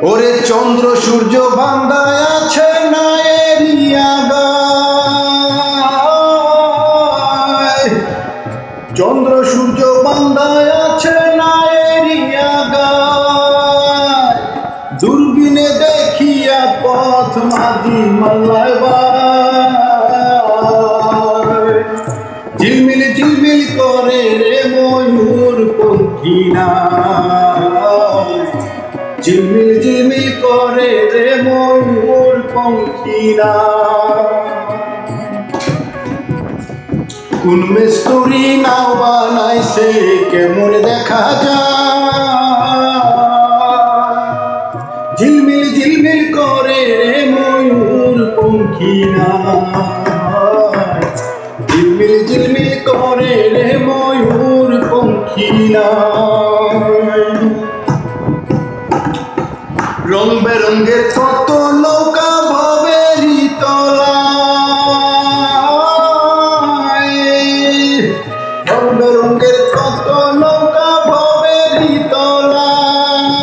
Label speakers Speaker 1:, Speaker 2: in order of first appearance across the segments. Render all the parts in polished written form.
Speaker 1: ওরে চন্দ্র সূর্য বান্দায় আছে না এরিয়া গায়, চন্দ্র সূর্য বান্দায় আছে না এরিয়া গায়, দূরবীনে দেখিয়া পথ মাঝি মাল্লায় বায়, ঝিলমিল ঝিলমিল করে রে ময়ূর পঙ্খী নাই, ঝিলমিল ঝিলমিল করে রে ময়ূর পঙ্খীরা। কোন মিস্তুরি নাও বানাইছে কেমন দেখা যায়, ঝিলমিল ঝিলমিল করে রে ময়ূর পঙ্খীরা, ঝিলমিল ঝিলমিল করে রে ময়ূর পঙ্খীরা। রং বেরঙ্গের কত নৌকা ভবেরই তলায়, রং বেরঙ্গের কত নৌকা ভবেরই তলায়,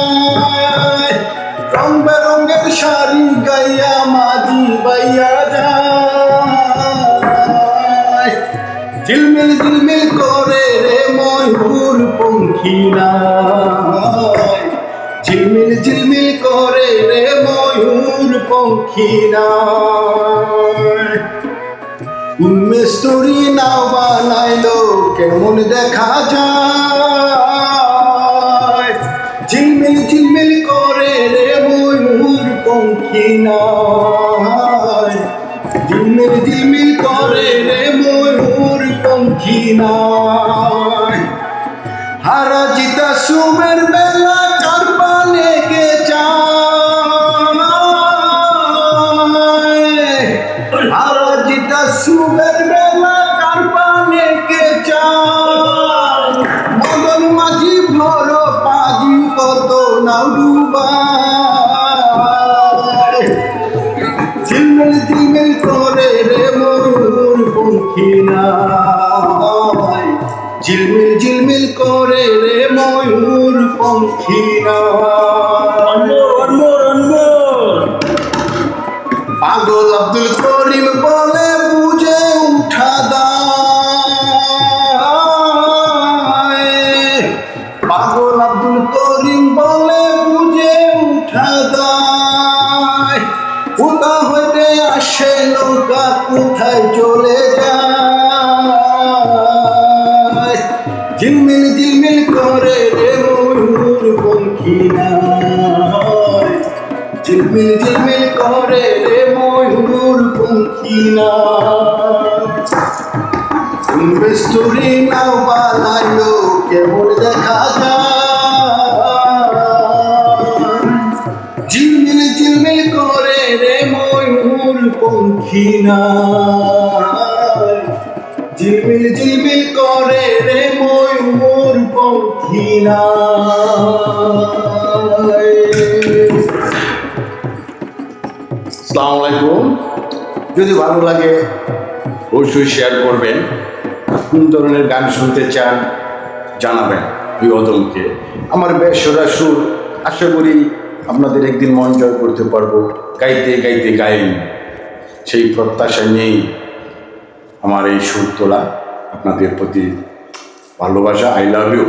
Speaker 1: রং বেরঙ্গের শাড়ি গাইয়া মাঝি বাইয়া যায়, ঝিলমিল ঝিলমিল করে রে ময়ূর পঙ্খী নাই, ঝিলমিল ঝিলমিল করে রে ময়ূর পঙ্খী নাই। কোন মিস্তুরি নাও বানাইলো কেমন দেখা যায়, ঝিলমিল ঝিলমিল করে রে ময়ূর পঙ্খী নাই, ঝিলমিল ঝিলমিল করে রে ময়ূর পঙ্খী নাই। হারা জিতা সুমের বেলা কার পানে কে চায়, হারা জিতা সুমের বেলা কার পানে কে চায়, মদন মাঝি ভর পাজি কত নাও ডুবায়, ঝিলমিল ঝিলমিল করে রে ময়ূর পঙ্খী নাই, ঝিলমিল ঝিলমিল করে রে ময়ূর পঙ্খী নাই। পাগল আব্দুল করিম বলে বুঝে উঠা দায়, পাগল আব্দুল করিম বলে বুঝে উঠা দায়, কোথা হইতে আসে নৌকা কোথায় চলে যায়, ঝিলমিল ঝিলমিল করে রে ময়ূর পঙ্খী নাই, ঝিলমিল ঝিলমিল করে রে ময়ূর পঙ্খী নাই। কোন মিস্তুরি নাও বানাইলো কেমন দেখা যায়, ঝিলমিল ঝিলমিল করে রে ময়ূর পঙ্খী নাই, ঝিলমিল ঝিলমিল করে রে ময়ূর পঙ্খী নাই। আসসালামু আলাইকুম। যদি ভালো লাগে অবশ্যই শেয়ার করবেন, কোন ধরনের গান শুনতে চান জানাবেন বিনোদনকে। আমার বেসরা সুর, আশা করি আপনাদের একদিন মন জয় করতে পারবো গাইতে গাইতে গাইন, সেই প্রত্যাশা নিয়েই আমার এই সুর তোলা। আপনাদের প্রতি ভালোবাসা। I love you.